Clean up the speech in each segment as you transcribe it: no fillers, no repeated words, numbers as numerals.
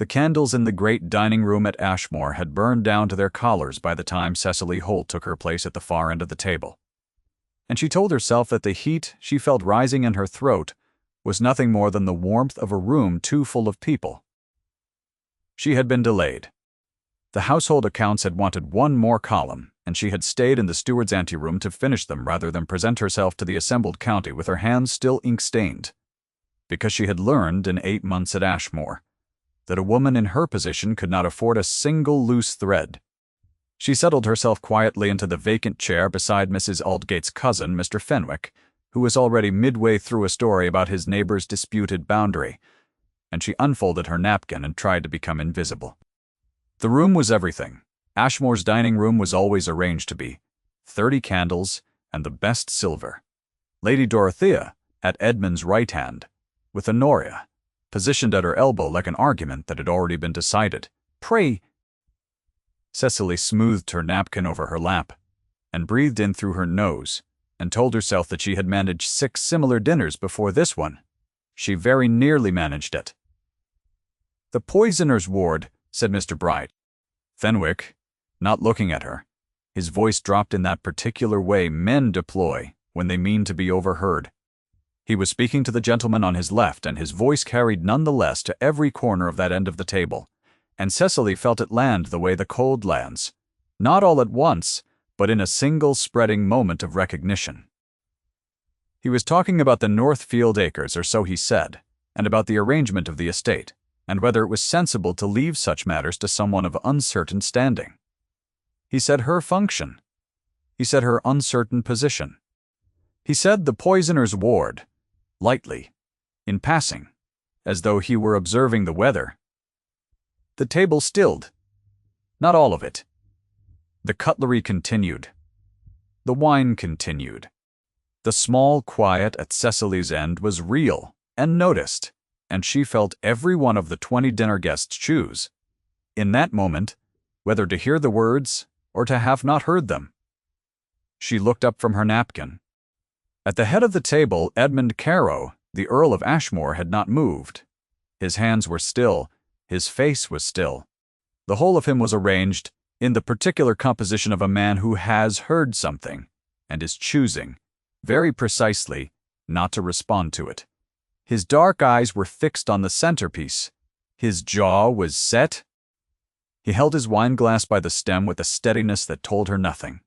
The candles in the great dining room at Ashmore had burned down to their collars by the time Cecily Holt took her place at the far end of the table. And she told herself that the heat she felt rising in her throat was nothing more than the warmth of a room too full of people. She had been delayed. The household accounts had wanted one more column, and she had stayed in the steward's anteroom to finish them rather than present herself to the assembled county with her hands still ink-stained, because she had learned in 8 months at Ashmore that a woman in her position could not afford a single loose thread. She settled herself quietly into the vacant chair beside Mrs. Aldgate's cousin, Mr. Fenwick, who was already midway through a story about his neighbor's disputed boundary, and she unfolded her napkin and tried to become invisible. The room was everything. Ashmore's dining room was always arranged to be 30 candles and the best silver. Lady Dorothea at Edmund's right hand, with Honoria positioned at her elbow like an argument that had already been decided. "Pray—" Cecily smoothed her napkin over her lap and breathed in through her nose and told herself that she had managed 6 similar dinners before this one. She very nearly managed it. "The poisoner's ward," said Mr. Bright. Fenwick, not looking at her, his voice dropped in that particular way men deploy when they mean to be overheard. He was speaking to the gentleman on his left, and his voice carried none the less to every corner of that end of the table, and Cecily felt it land the way the cold lands, not all at once, but in a single spreading moment of recognition. He was talking about the Northfield acres, or so he said, and about the arrangement of the estate, and whether it was sensible to leave such matters to someone of uncertain standing. He said her function. He said her uncertain position. He said the poisoner's ward, lightly, in passing, as though he were observing the weather. The table stilled. Not all of it. The cutlery continued. The wine continued. The small quiet at Cecily's end was real and noticed, and she felt every one of the 20 dinner guests choose, in that moment, whether to hear the words or to have not heard them. She looked up from her napkin. At the head of the table, Edmund Carow, the Earl of Ashmore, had not moved. His hands were still, his face was still. The whole of him was arranged in the particular composition of a man who has heard something and is choosing, very precisely, not to respond to it. His dark eyes were fixed on the centerpiece. His jaw was set. He held his wine-glass by the stem with a steadiness that told her nothing.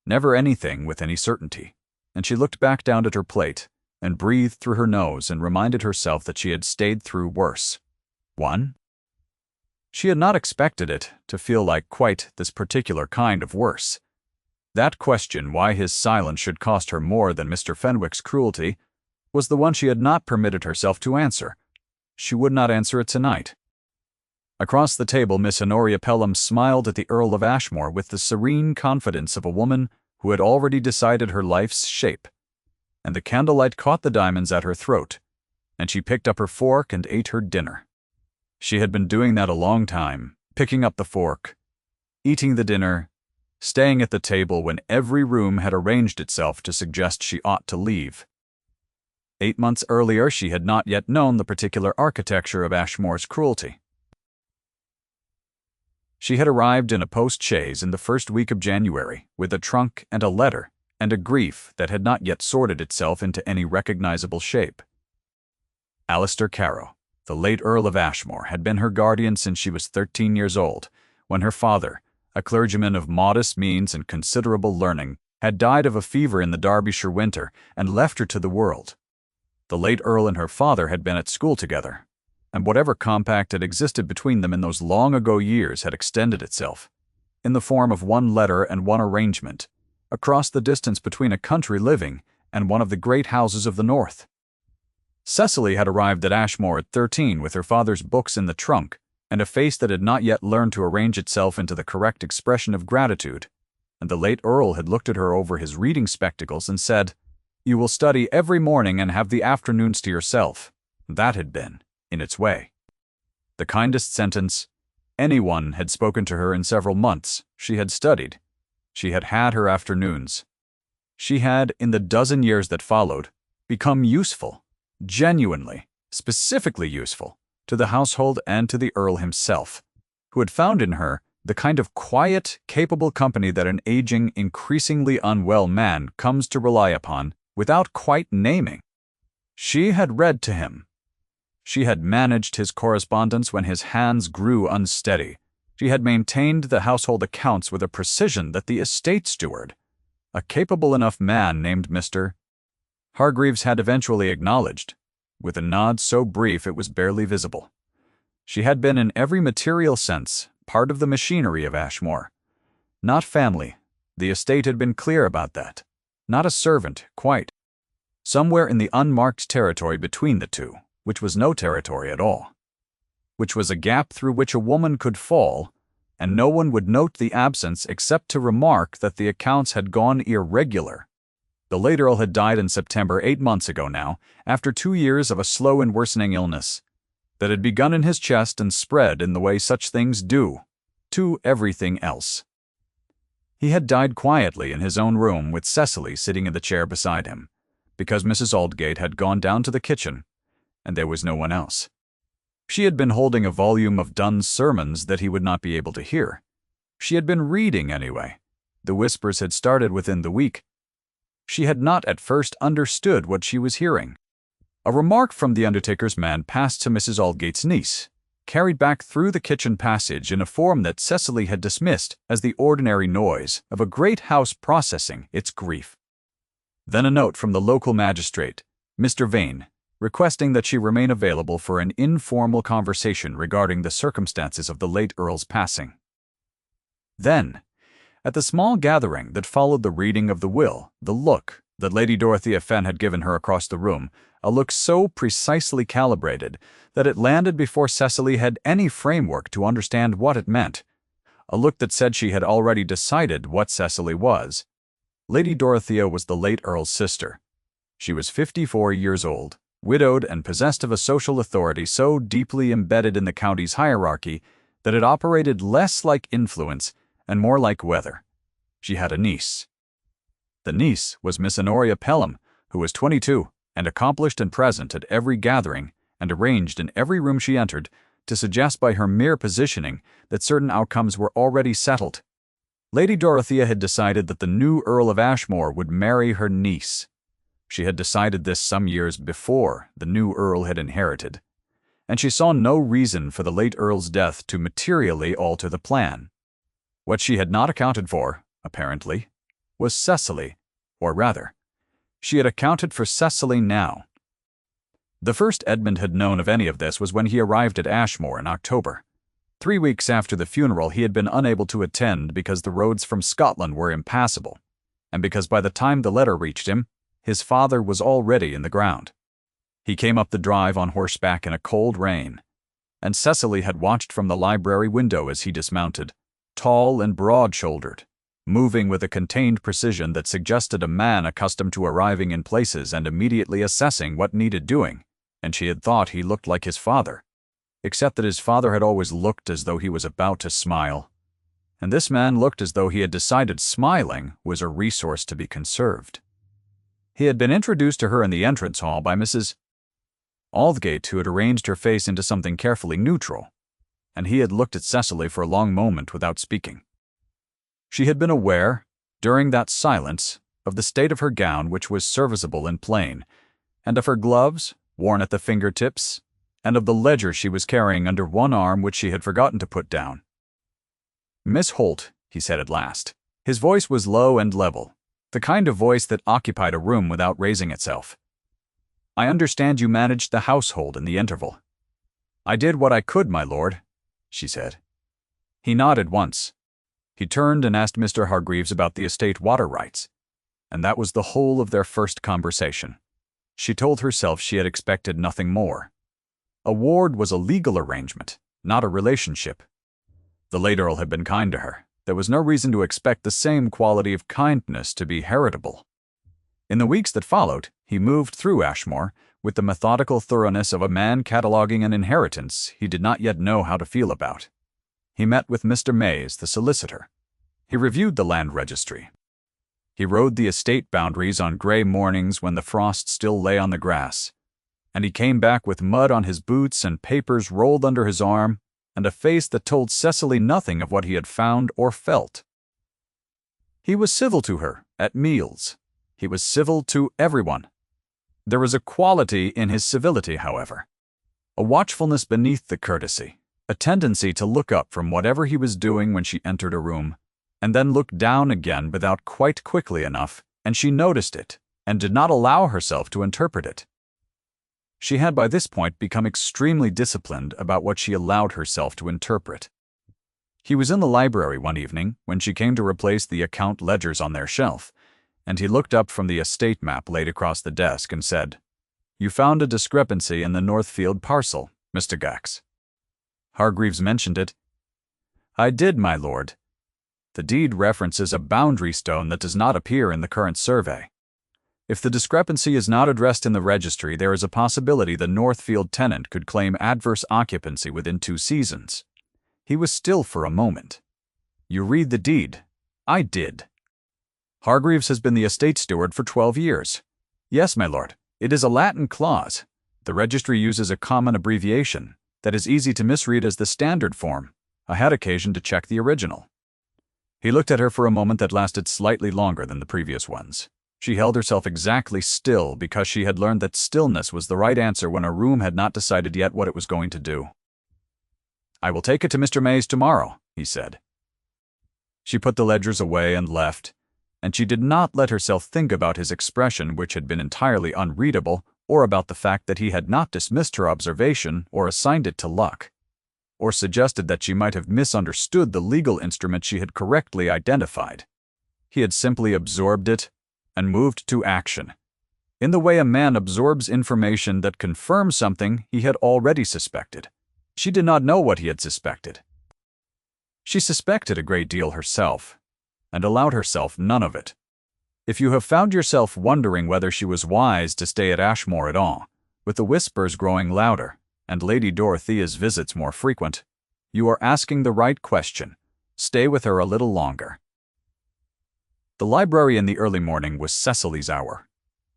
Never anything with any certainty. And she looked back down at her plate and breathed through her nose and reminded herself that she had stayed through worse. 1. She had not expected it to feel like quite this particular kind of worse. That question, why his silence should cost her more than Mr. Fenwick's cruelty, was the one she had not permitted herself to answer. She would not answer it tonight. Across the table, Miss Honoria Pelham smiled at the Earl of Ashmore with the serene confidence of a woman who had already decided her life's shape, and the candlelight caught the diamonds at her throat, and she picked up her fork and ate her dinner. She had been doing that a long time, picking up the fork, eating the dinner, staying at the table when every room had arranged itself to suggest she ought to leave. 8 months earlier, she had not yet known the particular architecture of Ashmore's cruelty. She had arrived in a post-chaise in the first week of January, with a trunk and a letter, and a grief that had not yet sorted itself into any recognizable shape. Alistair Carow, the late Earl of Ashmore, had been her guardian since she was 13 years old, when her father, a clergyman of modest means and considerable learning, had died of a fever in the Derbyshire winter and left her to the world. The late Earl and her father had been at school together, and whatever compact had existed between them in those long-ago years had extended itself, in the form of one letter and one arrangement, across the distance between a country living and one of the great houses of the north. Cecily had arrived at Ashmore at 13 with her father's books in the trunk and a face that had not yet learned to arrange itself into the correct expression of gratitude, and the late Earl had looked at her over his reading spectacles and said, "You will study every morning and have the afternoons to yourself." That had been, in its way, the kindest sentence anyone had spoken to her in several months. She had studied. She had had her afternoons. She had, in the dozen years that followed, become useful, genuinely, specifically useful, to the household and to the Earl himself, who had found in her the kind of quiet, capable company that an aging, increasingly unwell man comes to rely upon without quite naming. She had read to him. She had managed his correspondence when his hands grew unsteady. She had maintained the household accounts with a precision that the estate steward, a capable enough man named Mr. Hargreaves, had eventually acknowledged, with a nod so brief it was barely visible. She had been in every material sense part of the machinery of Ashmore. Not family, the estate had been clear about that. Not a servant, quite. Somewhere in the unmarked territory between the two, which was no territory at all. Which was a gap through which a woman could fall, and no one would note the absence except to remark that the accounts had gone irregular. The late Earl had died in September 8 months ago now, after 2 years of a slow and worsening illness that had begun in his chest and spread in the way such things do, to everything else. He had died quietly in his own room with Cecily sitting in the chair beside him, because Mrs. Aldgate had gone down to the kitchen, and there was no one else. She had been holding a volume of Donne's sermons that he would not be able to hear. She had been reading anyway. The whispers had started within the week. She had not at first understood what she was hearing. A remark from the undertaker's man passed to Mrs. Aldgate's niece, carried back through the kitchen passage in a form that Cecily had dismissed as the ordinary noise of a great house processing its grief. Then a note from the local magistrate, Mr. Vane, requesting that she remain available for an informal conversation regarding the circumstances of the late Earl's passing. Then, at the small gathering that followed the reading of the will, the look that Lady Dorothea Fenn had given her across the room, a look so precisely calibrated that it landed before Cecily had any framework to understand what it meant, a look that said she had already decided what Cecily was. Lady Dorothea was the late Earl's sister. She was 54 years old, widowed and possessed of a social authority so deeply embedded in the county's hierarchy that it operated less like influence and more like weather. She had a niece. The niece was Miss Honoria Pelham, who was 22 and accomplished and present at every gathering and arranged in every room she entered to suggest by her mere positioning that certain outcomes were already settled. Lady Dorothea had decided that the new Earl of Ashmore would marry her niece. She had decided this some years before the new Earl had inherited, and she saw no reason for the late Earl's death to materially alter the plan. What she had not accounted for, apparently, was Cecily, or rather, she had accounted for Cecily now. The first Edmund had known of any of this was when he arrived at Ashmore in October. 3 weeks after the funeral he had been unable to attend because the roads from Scotland were impassable, and because by the time the letter reached him, his father was already in the ground. He came up the drive on horseback in a cold rain, and Cecily had watched from the library window as he dismounted, tall and broad-shouldered, moving with a contained precision that suggested a man accustomed to arriving in places and immediately assessing what needed doing, and she had thought he looked like his father, except that his father had always looked as though he was about to smile, and this man looked as though he had decided smiling was a resource to be conserved. He had been introduced to her in the entrance hall by Mrs. Aldgate, who had arranged her face into something carefully neutral, and he had looked at Cecily for a long moment without speaking. She had been aware, during that silence, of the state of her gown, which was serviceable and plain, and of her gloves, worn at the fingertips, and of the ledger she was carrying under one arm which she had forgotten to put down. "Miss Holt," he said at last. His voice was low and level, the kind of voice that occupied a room without raising itself. "I understand you managed the household in the interval." "I did what I could, my lord," she said. He nodded once. He turned and asked Mr. Hargreaves about the estate water rights, and that was the whole of their first conversation. She told herself she had expected nothing more. A ward was a legal arrangement, not a relationship. The late Earl had been kind to her. There was no reason to expect the same quality of kindness to be heritable. In the weeks that followed, he moved through Ashmore with the methodical thoroughness of a man cataloguing an inheritance he did not yet know how to feel about. He met with Mr. Mays, the solicitor. He reviewed the land registry. He rode the estate boundaries on gray mornings when the frost still lay on the grass. and he came back with mud on his boots and papers rolled under his arm, and a face that told Cecily nothing of what he had found or felt. He was civil to her at meals. He was civil to everyone. There was a quality in his civility, however, a watchfulness beneath the courtesy, a tendency to look up from whatever he was doing when she entered a room, and then look down again without quite quickly enough, and she noticed it, and did not allow herself to interpret it. She had by this point become extremely disciplined about what she allowed herself to interpret. He was in the library one evening when she came to replace the account ledgers on their shelf, and he looked up from the estate map laid across the desk and said, "You found a discrepancy in the Northfield parcel, Mr. Gax." Hargreaves mentioned it. "I did, my lord. The deed references a boundary stone that does not appear in the current survey. If the discrepancy is not addressed in the registry, there is a possibility the Northfield tenant could claim adverse occupancy within 2 seasons. He was still for a moment. You read the deed. I did. Hargreaves has been the estate steward for 12 years. Yes, my lord. It is a Latin clause. The registry uses a common abbreviation that is easy to misread as the standard form. I had occasion to check the original." He looked at her for a moment that lasted slightly longer than the previous ones. She held herself exactly still because she had learned that stillness was the right answer when a room had not decided yet what it was going to do. "I will take it to Mr. Mays tomorrow," he said. She put the ledgers away and left, and she did not let herself think about his expression, which had been entirely unreadable, or about the fact that he had not dismissed her observation or assigned it to luck, or suggested that she might have misunderstood the legal instrument she had correctly identified. He had simply absorbed it and moved to action, in the way a man absorbs information that confirms something he had already suspected. She did not know what he had suspected. She suspected a great deal herself, and allowed herself none of it. If you have found yourself wondering whether she was wise to stay at Ashmore at all, with the whispers growing louder and Lady Dorothea's visits more frequent, you are asking the right question. Stay with her a little longer. The library in the early morning was Cecily's hour.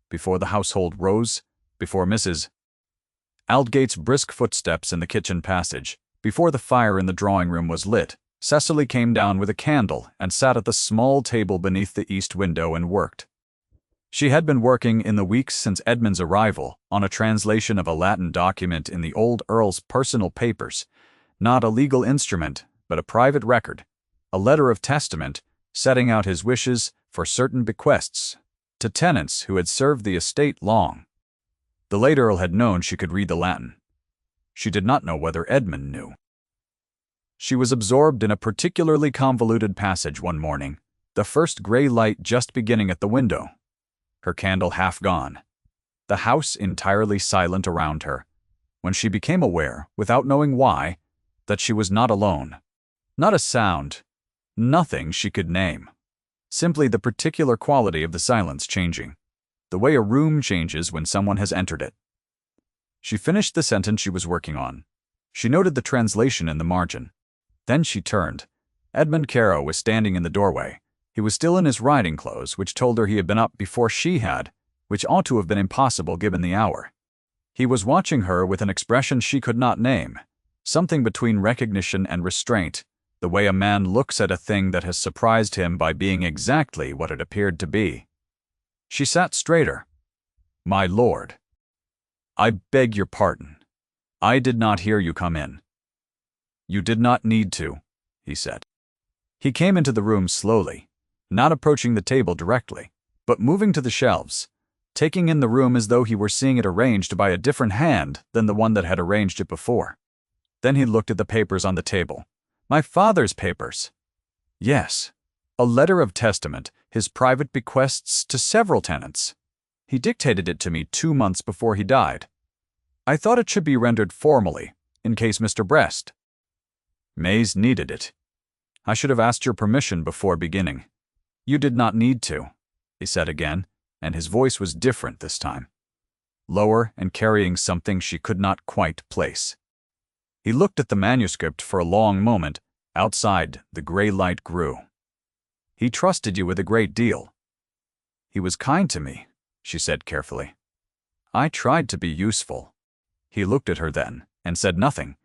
Before the household rose, before Mrs. Aldgate's brisk footsteps in the kitchen passage, before the fire in the drawing-room was lit, Cecily came down with a candle and sat at the small table beneath the east window and worked. She had been working in the weeks since Edmund's arrival on a translation of a Latin document in the old Earl's personal papers, not a legal instrument, but a private record, a letter of testament setting out his wishes for certain bequests to tenants who had served the estate long. The late Earl had known she could read the Latin. She did not know whether Edmund knew. She was absorbed in a particularly convoluted passage one morning, the first gray light just beginning at the window, her candle half gone, the house entirely silent around her, when she became aware, without knowing why, that she was not alone. Not a sound, nothing she could name. Simply the particular quality of the silence changing, the way a room changes when someone has entered it. She finished the sentence she was working on. She noted the translation in the margin. Then she turned. Edmund Caro was standing in the doorway. He was still in his riding clothes, which told her he had been up before she had, which ought to have been impossible given the hour. He was watching her with an expression she could not name, something between recognition and restraint, the way a man looks at a thing that has surprised him by being exactly what it appeared to be. She sat straighter. "My lord, I beg your pardon. I did not hear you come in." "You did not need to," he said. He came into the room slowly, not approaching the table directly, but moving to the shelves, taking in the room as though he were seeing it arranged by a different hand than the one that had arranged it before. Then he looked at the papers on the table. "My father's papers." "Yes. A letter of testament, his private bequests to several tenants. He dictated it to me 2 months before he died. I thought it should be rendered formally, in case Mr. Brest Mays needed it. I should have asked your permission before beginning." "You did not need to," he said again, and his voice was different this time, lower and carrying something she could not quite place. He looked at the manuscript for a long moment. Outside, the gray light grew. "He trusted you with a great deal." "He was kind to me," she said carefully. I tried to be useful." He looked at her then, and said nothing,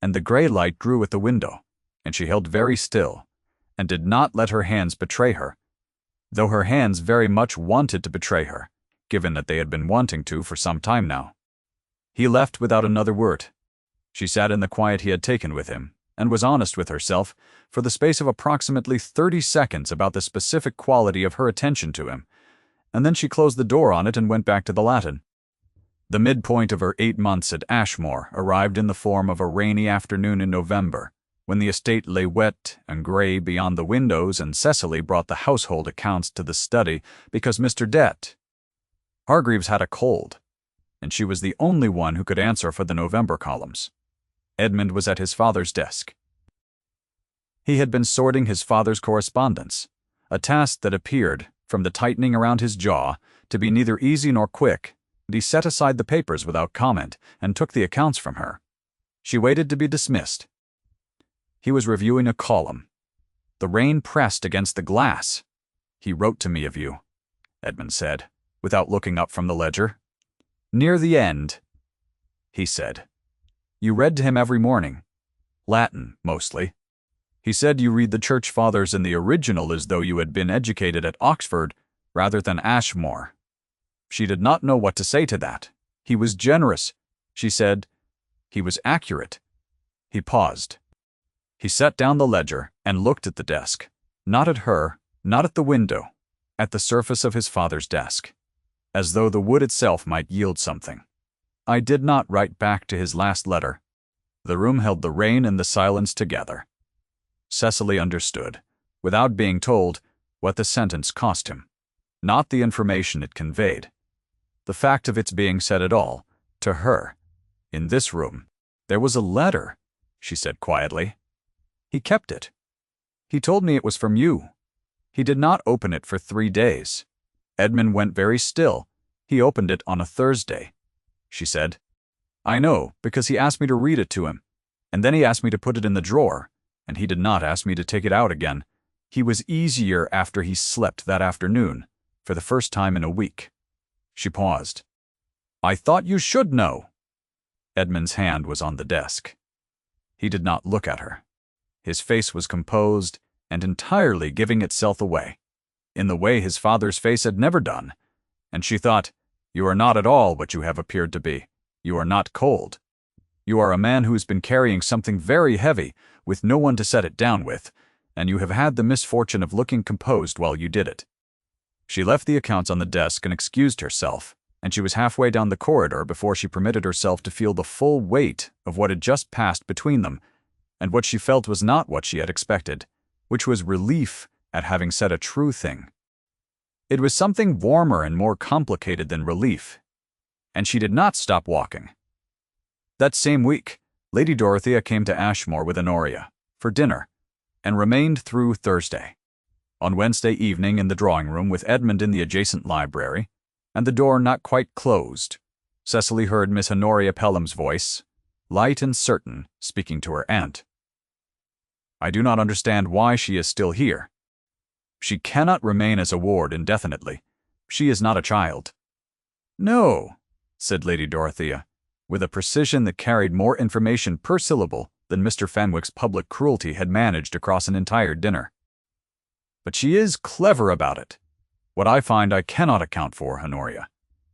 and the gray light grew at the window, and she held very still, and did not let her hands betray her, though her hands very much wanted to betray her, given that they had been wanting to for some time now. He left without another word. She sat in the quiet he had taken with him, and was honest with herself for the space of approximately 30 seconds about the specific quality of her attention to him, and then she closed the door on it and went back to the Latin. The midpoint of her 8 months at Ashmore arrived in the form of a rainy afternoon in November, when the estate lay wet and gray beyond the windows, and Cecily brought the household accounts to the study because Mr. Det Hargreaves had a cold, and she was the only one who could answer for the November columns. Edmund was at his father's desk. He had been sorting his father's correspondence, a task that appeared, from the tightening around his jaw, to be neither easy nor quick, and he set aside the papers without comment and took the accounts from her. She waited to be dismissed. He was reviewing a column. The rain pressed against the glass. "He wrote to me of you," Edmund said, without looking up from the ledger. "Near the end," he said. "You read to him every morning. Latin, mostly. He said you read the Church Fathers in the original as though you had been educated at Oxford rather than Ashmore." She did not know what to say to that. He was generous, she said. He was accurate. He paused. He set down the ledger and looked at the desk, not at her, not at the window, at the surface of his father's desk, as though the wood itself might yield something. "I did not write back to his last letter." The room held the rain and the silence together. Cecily understood, without being told, what the sentence cost him. Not the information it conveyed. The fact of its being said at all, to her, in this room. "There was a letter," she said quietly. "He kept it. He told me it was from you. He did not open it for 3 days. Edmund went very still. He opened it on a Thursday," she said. "I know, because he asked me to read it to him, and then he asked me to put it in the drawer, and he did not ask me to take it out again. He was easier after he slept that afternoon, for the first time in a week." She paused. "I thought you should know." Edmund's hand was on the desk. He did not look at her. His face was composed and entirely giving itself away, in the way his father's face had never done, and she thought, "You are not at all what you have appeared to be. You are not cold. You are a man who has been carrying something very heavy, with no one to set it down with, and you have had the misfortune of looking composed while you did it." She left the accounts on the desk and excused herself, and she was halfway down the corridor before she permitted herself to feel the full weight of what had just passed between them, and what she felt was not what she had expected, which was relief at having said a true thing. It was something warmer and more complicated than relief, and she did not stop walking. That same week, Lady Dorothea came to Ashmore with Honoria for dinner, and remained through Thursday. On Wednesday evening in the drawing-room with Edmund in the adjacent library, and the door not quite closed, Cecily heard Miss Honoria Pelham's voice, light and certain, speaking to her aunt. "I do not understand why she is still here. She cannot remain as a ward indefinitely. She is not a child." "No," said Lady Dorothea, with a precision that carried more information per syllable than Mr. Fenwick's public cruelty had managed across an entire dinner. "But she is clever about it. What I find I cannot account for, Honoria,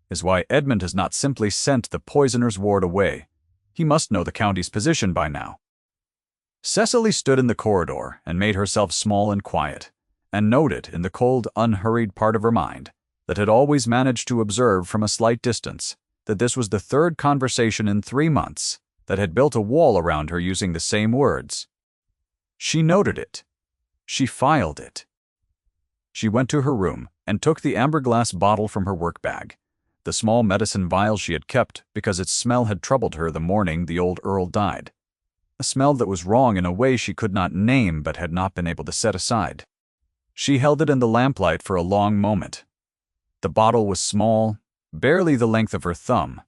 is why Edmund has not simply sent the poisoner's ward away. He must know the county's position by now." Cecily stood in the corridor and made herself small and quiet, and noted in the cold, unhurried part of her mind that had always managed to observe from a slight distance that this was the third conversation in 3 months that had built a wall around her using the same words. She noted it. She filed it. She went to her room and took the amber-glass bottle from her work bag, the small medicine vial she had kept because its smell had troubled her the morning the old Earl died, a smell that was wrong in a way she could not name but had not been able to set aside. She held it in the lamplight for a long moment. The bottle was small, barely the length of her thumb.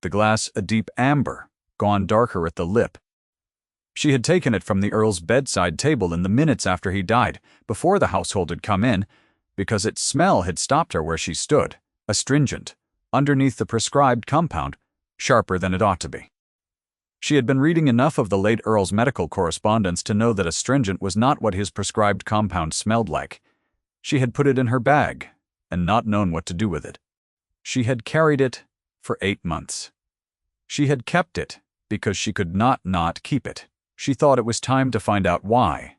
The glass a deep amber, gone darker at the lip. She had taken it from the Earl's bedside table in the minutes after he died, before the household had come in, because its smell had stopped her where she stood, astringent, underneath the prescribed compound, sharper than it ought to be. She had been reading enough of the late Earl's medical correspondence to know that astringent was not what his prescribed compound smelled like. She had put it in her bag and not known what to do with it. She had carried it for 8 months. She had kept it because she could not keep it. She thought it was time to find out why.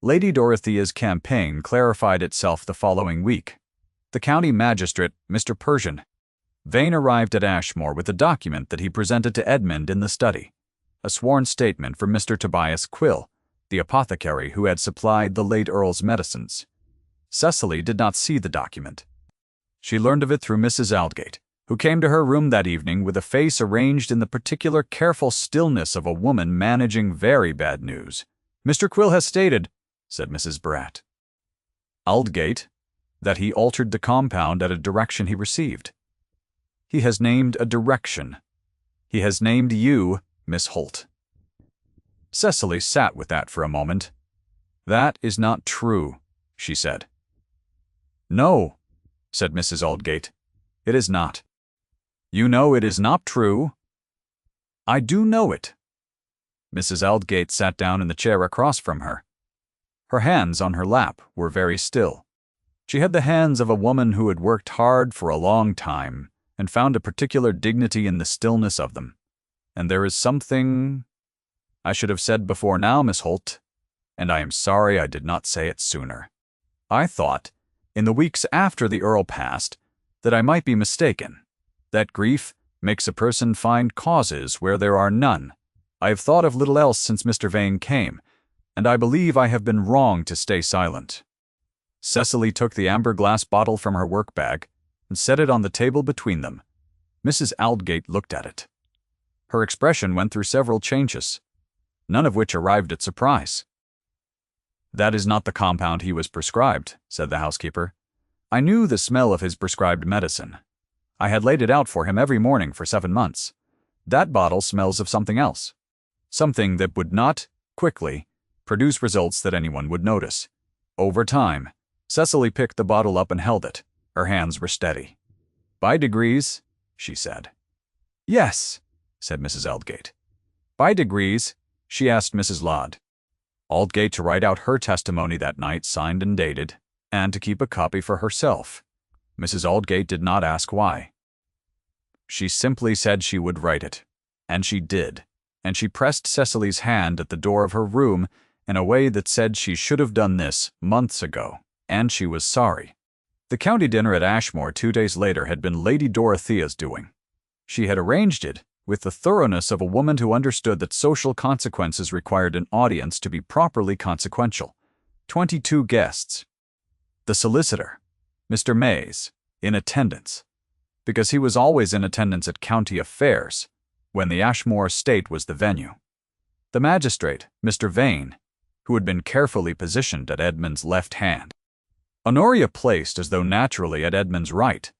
Lady Dorothea's campaign clarified itself the following week. The county magistrate, Mr. Persian, Vane arrived at Ashmore with a document that he presented to Edmund in the study, a sworn statement from Mr. Tobias Quill, the apothecary who had supplied the late Earl's medicines. Cecily did not see the document. She learned of it through Mrs. Aldgate, who came to her room that evening with a face arranged in the particular careful stillness of a woman managing very bad news. "Mr. Quill has stated," said Mrs. Bratt, Aldgate, "that he altered the compound at a direction he received. He has named a direction. He has named you, Miss Holt." Cecily sat with that for a moment. "That is not true," she said. "No," said Mrs. Aldgate, "it is not." "You know it is not true." "I do know it." Mrs. Aldgate sat down in the chair across from her. Her hands on her lap were very still. She had the hands of a woman who had worked hard for a long time and found a particular dignity in the stillness of them. "And there is something I should have said before now, Miss Holt, and I am sorry I did not say it sooner. I thought, in the weeks after the Earl passed, that I might be mistaken, that grief makes a person find causes where there are none. I have thought of little else since Mr. Vane came, and I believe I have been wrong to stay silent." Cecily took the amber glass bottle from her work-bag and set it on the table between them. Mrs. Aldgate looked at it. Her expression went through several changes, none of which arrived at surprise. "That is not the compound he was prescribed," said the housekeeper. "I knew the smell of his prescribed medicine. I had laid it out for him every morning for 7 months. That bottle smells of something else, something that would not, quickly, produce results that anyone would notice." Over time, Cecily picked the bottle up and held it. Her hands were steady. "By degrees," she said. "Yes," said Mrs. Aldgate. "By degrees," she asked Mrs. Lodd Aldgate to write out her testimony that night, signed and dated, and to keep a copy for herself. Mrs. Aldgate did not ask why. She simply said she would write it, and she did, and she pressed Cecily's hand at the door of her room in a way that said she should have done this months ago, and she was sorry. The county dinner at Ashmore 2 days later had been Lady Dorothea's doing. She had arranged it with the thoroughness of a woman who understood that social consequences required an audience to be properly consequential. 22 guests. The solicitor, Mr. Mays, in attendance, because he was always in attendance at county affairs, when the Ashmore estate was the venue. The magistrate, Mr. Vane, who had been carefully positioned at Edmund's left hand. Honoria placed as though naturally at Edmund's right.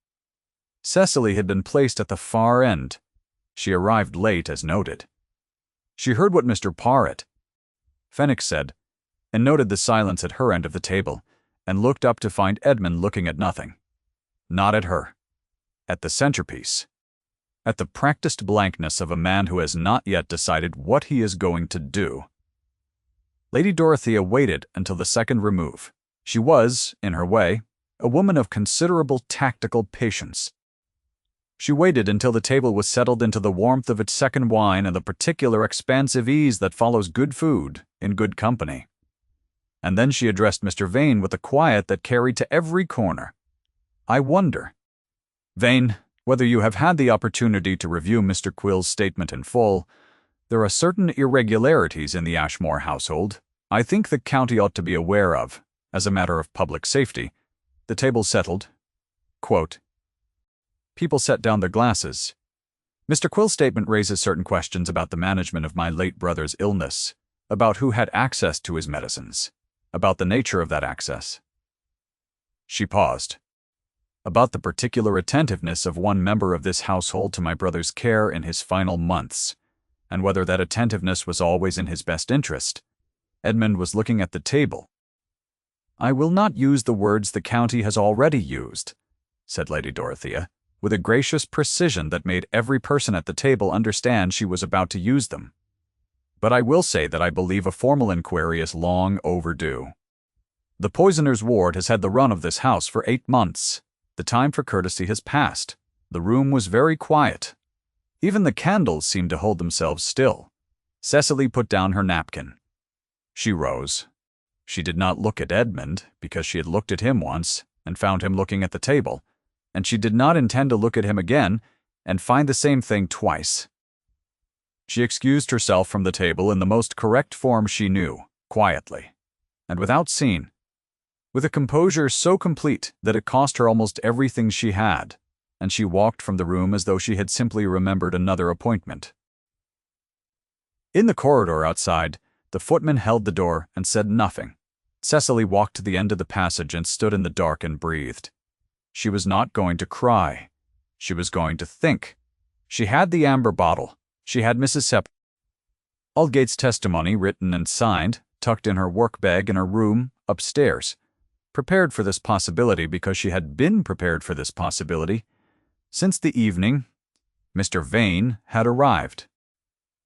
Cecily had been placed at the far end. She arrived late, as noted. She heard what Mr. Parrott, Fenwick said, and noted the silence at her end of the table, and looked up to find Edmund looking at nothing. Not at her. At the centerpiece. At the practiced blankness of a man who has not yet decided what he is going to do. Lady Dorothea waited until the second remove. She was, in her way, a woman of considerable tactical patience. She waited until the table was settled into the warmth of its second wine and the particular expansive ease that follows good food in good company. And then she addressed Mr. Vane with a quiet that carried to every corner. "I wonder, Vane, whether you have had the opportunity to review Mr. Quill's statement in full. There are certain irregularities in the Ashmore household I think the county ought to be aware of, as a matter of public safety." The table settled. Quote, people set down their glasses. "Mr. Quill's statement raises certain questions about the management of my late brother's illness, about who had access to his medicines, about the nature of that access." She paused. "About the particular attentiveness of one member of this household to my brother's care in his final months, and whether that attentiveness was always in his best interest." Edmund was looking at the table. "I will not use the words the county has already used," said Lady Dorothea, with a gracious precision that made every person at the table understand she was about to use them. But I will say that I believe a formal inquiry is long overdue. The poisoner's ward has had the run of this house for 8 months. The time for courtesy has passed. The room was very quiet. Even the candles seemed to hold themselves still. Cecily put down her napkin. She rose. She did not look at Edmund, because she had looked at him once and found him looking at the table, and she did not intend to look at him again and find the same thing twice. She excused herself from the table in the most correct form she knew, quietly, and without scene, with a composure so complete that it cost her almost everything she had, and she walked from the room as though she had simply remembered another appointment. In the corridor outside, the footman held the door and said nothing. Cecily walked to the end of the passage and stood in the dark and breathed. She was not going to cry. She was going to think. She had the amber bottle. She had Mrs. Aldgate's testimony written and signed, tucked in her work bag in her room upstairs, prepared for this possibility because she had been prepared for this possibility. Since the evening, Mr. Vane had arrived.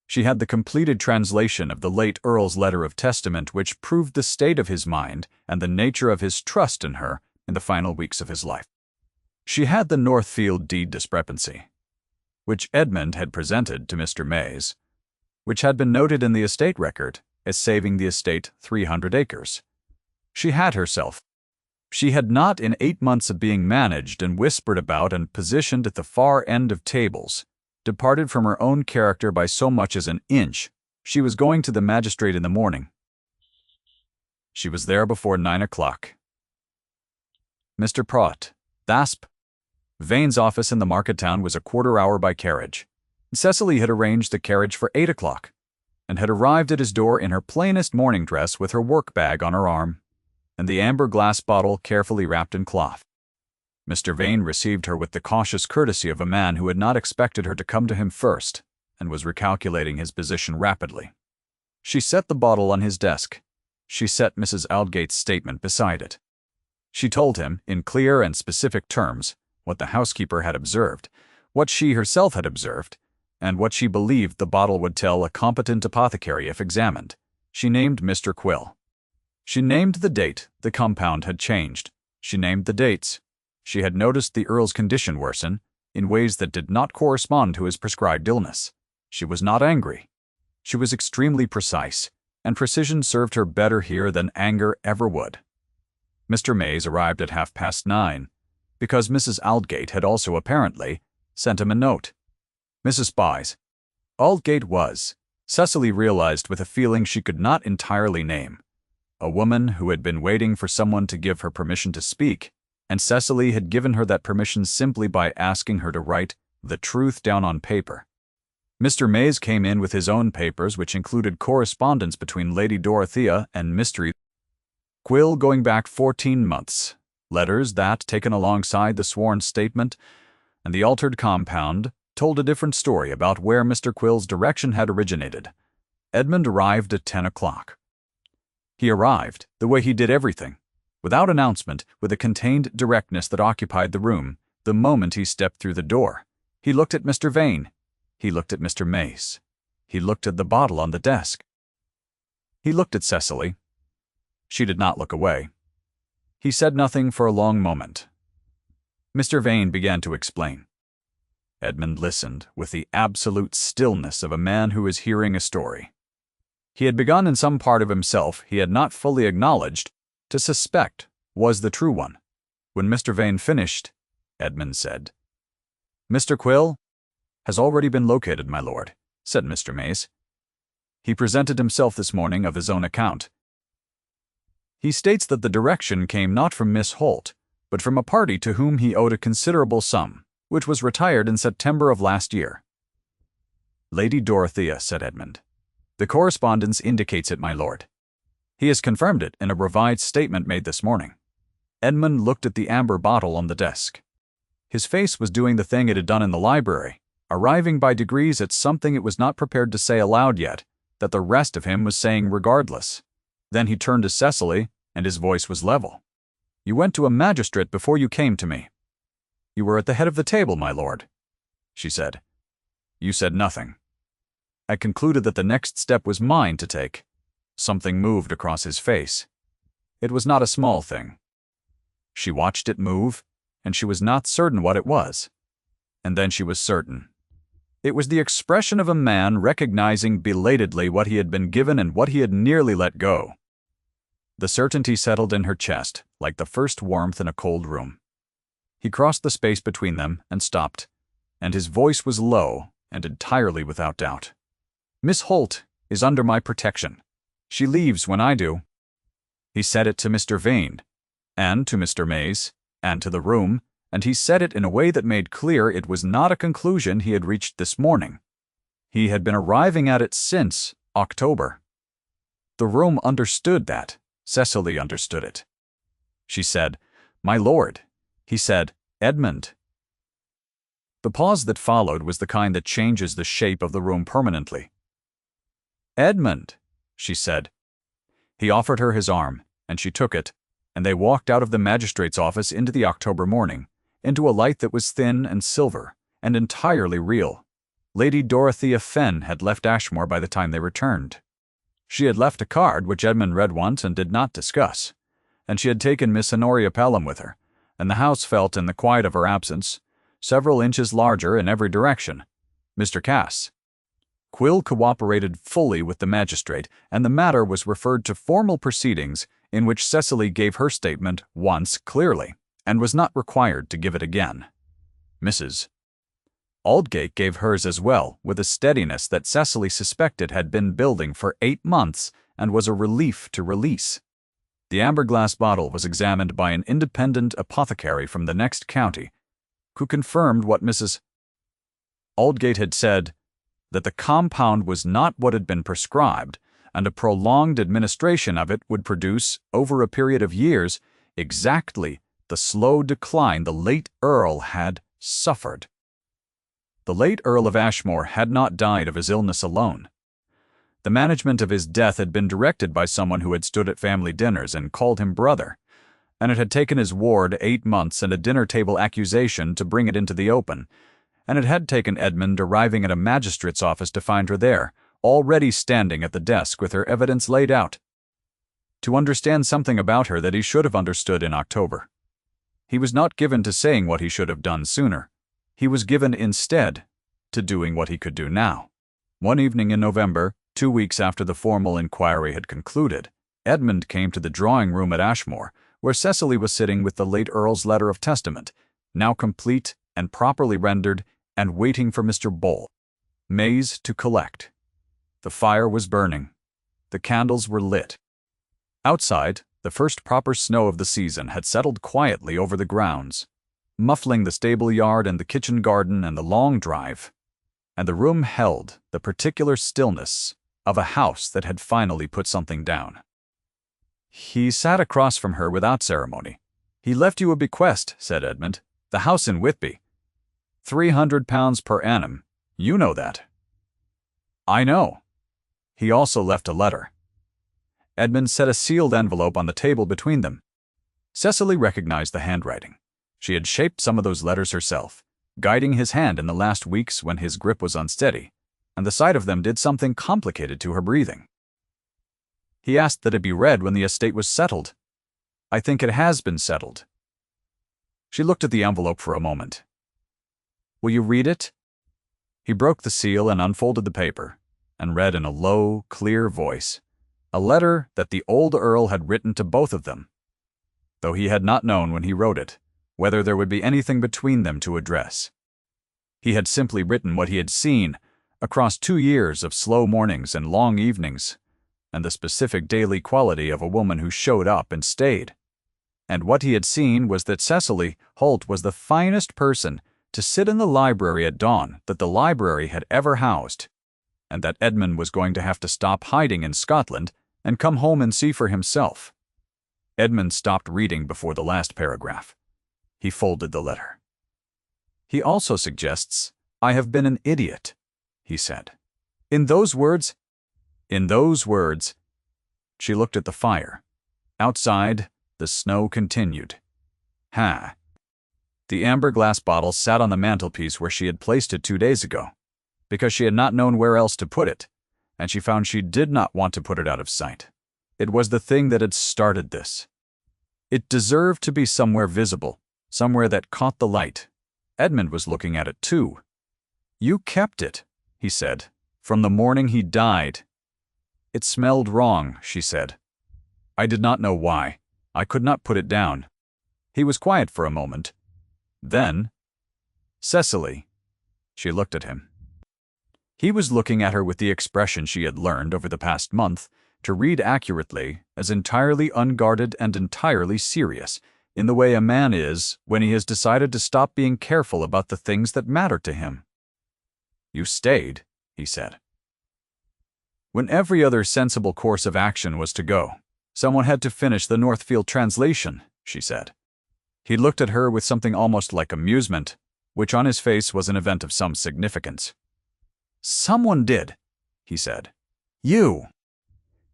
She had the completed translation of the late Earl's letter of testament, which proved the state of his mind and the nature of his trust in her in the final weeks of his life. She had the Northfield deed discrepancy, which Edmund had presented to Mr. Mays, which had been noted in the estate record as saving the estate 300 acres. She had herself. She had not, in 8 months of being managed and whispered about and positioned at the far end of tables, departed from her own character by so much as an inch. She was going to the magistrate in the morning. She was there before 9 o'clock. Mr. Pratt, Thasp, Vane's office in the market town was a quarter hour by carriage. Cecily had arranged the carriage for 8 o'clock, and had arrived at his door in her plainest morning dress with her work bag on her arm, and the amber glass bottle carefully wrapped in cloth. Mr. Vane received her with the cautious courtesy of a man who had not expected her to come to him first, and was recalculating his position rapidly. She set the bottle on his desk. She set Mrs. Aldgate's statement beside it. She told him, in clear and specific terms, what the housekeeper had observed, what she herself had observed, and what she believed the bottle would tell a competent apothecary if examined. She named Mr. Quill. She named the date the compound had changed. She named the dates. She had noticed the Earl's condition worsen in ways that did not correspond to his prescribed illness. She was not angry. She was extremely precise, and precision served her better here than anger ever would. Mr. Mays arrived at 9:30, because Mrs. Aldgate had also apparently sent him a note. Mrs. Spies. Aldgate was, Cecily realized with a feeling she could not entirely name, a woman who had been waiting for someone to give her permission to speak, and Cecily had given her that permission simply by asking her to write the truth down on paper. Mr. Mays came in with his own papers, which included correspondence between Lady Dorothea and Mr. Quill going back 14 months, letters that, taken alongside the sworn statement and the altered compound, told a different story about where Mr. Quill's direction had originated. Edmund arrived at 10 o'clock. He arrived, the way he did everything, without announcement, with a contained directness that occupied the room, the moment he stepped through the door. He looked at Mr. Vane. He looked at Mr. Mays. He looked at the bottle on the desk. He looked at Cecily. She did not look away. He said nothing for a long moment. Mr. Vane began to explain. Edmund listened with the absolute stillness of a man who is hearing a story. He had begun in some part of himself he had not fully acknowledged to suspect was the true one. When Mr. Vane finished, Edmund said, "Mr. Quill has already been located, my lord," said Mr. Mays. "He presented himself this morning of his own account. He states that the direction came not from Miss Holt, but from a party to whom he owed a considerable sum, which was retired in September of last year." "Lady Dorothea," said Edmund. "The correspondence indicates it, my lord. He has confirmed it in a revised statement made this morning." Edmund looked at the amber bottle on the desk. His face was doing the thing it had done in the library, arriving by degrees at something it was not prepared to say aloud yet, that the rest of him was saying regardless. Then he turned to Cecily, and his voice was level. "You went to a magistrate before you came to me. "You were at the head of the table, my lord," she said. "You said nothing." I concluded that the next step was mine to take. Something moved across his face. It was not a small thing. She watched it move, and she was not certain what it was. And then she was certain. It was the expression of a man recognizing belatedly what he had been given and what he had nearly let go. The certainty settled in her chest, like the first warmth in a cold room. He crossed the space between them and stopped, and his voice was low and entirely without doubt. "Miss Holt is under my protection. She leaves when I do." He said it to Mr. Vane, and to Mr. Mays, and to the room, and he said it in a way that made clear it was not a conclusion he had reached this morning. He had been arriving at it since October. The room understood that. Cecily understood it. She said, "My lord." He said, "Edmund." The pause that followed was the kind that changes the shape of the room permanently. "Edmund," she said. He offered her his arm, and she took it, and they walked out of the magistrate's office into the October morning, into a light that was thin and silver, and entirely real. Lady Dorothea Fenn had left Ashmore by the time they returned. She had left a card which Edmund read once and did not discuss, and she had taken Miss Honoria Pelham with her, and the house felt in the quiet of her absence several inches larger in every direction. Mr. Cass. Quill cooperated fully with the magistrate, and the matter was referred to formal proceedings in which Cecily gave her statement once clearly, and was not required to give it again. Mrs. Aldgate gave hers as well, with a steadiness that Cecily suspected had been building for 8 months and was a relief to release. The amber-glass bottle was examined by an independent apothecary from the next county, who confirmed what Mrs. Aldgate had said, that the compound was not what had been prescribed, and a prolonged administration of it would produce, over a period of years, exactly the slow decline the late Earl had suffered. The late Earl of Ashmore had not died of his illness alone. The management of his death had been directed by someone who had stood at family dinners and called him brother, and it had taken his ward 8 months and a dinner-table accusation to bring it into the open, and it had taken Edmund arriving at a magistrate's office to find her there, already standing at the desk with her evidence laid out, to understand something about her that he should have understood in October. He was not given to saying what he should have done sooner. He was given, instead, to doing what he could do now. One evening in November, 2 weeks after the formal inquiry had concluded, Edmund came to the drawing-room at Ashmore, where Cecily was sitting with the late Earl's letter of testament, now complete and properly rendered, and waiting for Mr. Bull Mays to collect. The fire was burning. The candles were lit. Outside, the first proper snow of the season had settled quietly over the grounds, muffling the stable yard and the kitchen garden and the long drive, and the room held the particular stillness of a house that had finally put something down. He sat across from her without ceremony. "He left you a bequest," said Edmund. "The house in Whitby. £300 per annum. You know that." "I know." He also left a letter. Edmund set a sealed envelope on the table between them. Cecily recognized the handwriting. She had shaped some of those letters herself, guiding his hand in the last weeks when his grip was unsteady, and the sight of them did something complicated to her breathing. He asked that it be read when the estate was settled. "I think it has been settled." She looked at the envelope for a moment. "Will you read it?" He broke the seal and unfolded the paper, and read in a low, clear voice, a letter that the old Earl had written to both of them, though he had not known when he wrote it whether there would be anything between them to address. He had simply written what he had seen across 2 years of slow mornings and long evenings, and the specific daily quality of a woman who showed up and stayed. And what he had seen was that Cecily Holt was the finest person to sit in the library at dawn that the library had ever housed, and that Edmund was going to have to stop hiding in Scotland and come home and see for himself. Edmund stopped reading before the last paragraph. He folded the letter. "He also suggests I have been an idiot," he said. "In those words?" "In those words." She looked at the fire. Outside, the snow continued. "Ha." The amber glass bottle sat on the mantelpiece where she had placed it 2 days ago, because she had not known where else to put it, and she found she did not want to put it out of sight. It was the thing that had started this. It deserved to be somewhere visible, somewhere that caught the light. Edmund was looking at it too. "You kept it," he said, "from the morning he died." "It smelled wrong," she said. "I did not know why. I could not put it down." He was quiet for a moment. Then, "Cecily." She looked at him. He was looking at her with the expression she had learned over the past month to read accurately as entirely unguarded and entirely serious, in the way a man is when he has decided to stop being careful about the things that matter to him. "You stayed," he said. When every other sensible course of action was to go, someone had to finish the Northfield translation, she said. He looked at her with something almost like amusement, which on his face was an event of some significance. "Someone did," he said. "You."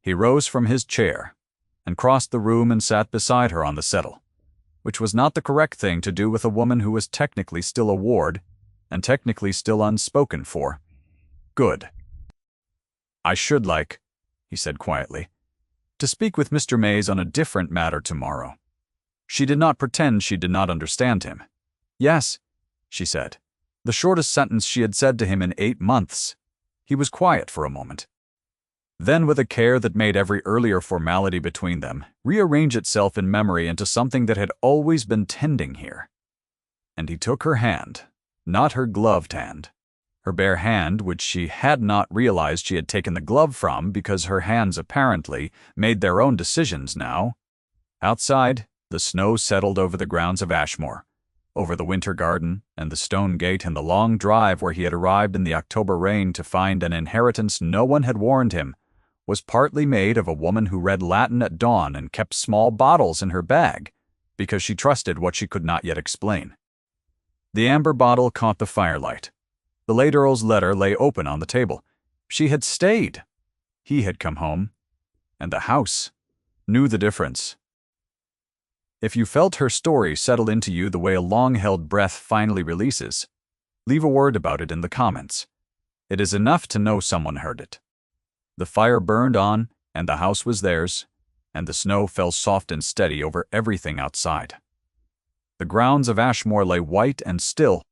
He rose from his chair and crossed the room and sat beside her on the settle, which was not the correct thing to do with a woman who was technically still a ward and technically still unspoken for. "Good. I should like," he said quietly, "to speak with Mr. Mays on a different matter tomorrow." She did not pretend she did not understand him. "Yes," she said, the shortest sentence she had said to him in 8 months. He was quiet for a moment. Then, with a care that made every earlier formality between them rearrange itself in memory into something that had always been tending here. And he took her hand, not her gloved hand, her bare hand which she had not realized she had taken the glove from because her hands apparently made their own decisions now. Outside, the snow settled over the grounds of Ashmore, over the winter garden and the stone gate and the long drive where he had arrived in the October rain to find an inheritance no one had warned him was partly made of a woman who read Latin at dawn and kept small bottles in her bag because she trusted what she could not yet explain. The amber bottle caught the firelight. The late Earl's letter lay open on the table. She had stayed. He had come home. And the house knew the difference. If you felt her story settle into you the way a long-held breath finally releases, leave a word about it in the comments. It is enough to know someone heard it. The fire burned on, and the house was theirs, and the snow fell soft and steady over everything outside. The grounds of Ashmore lay white and still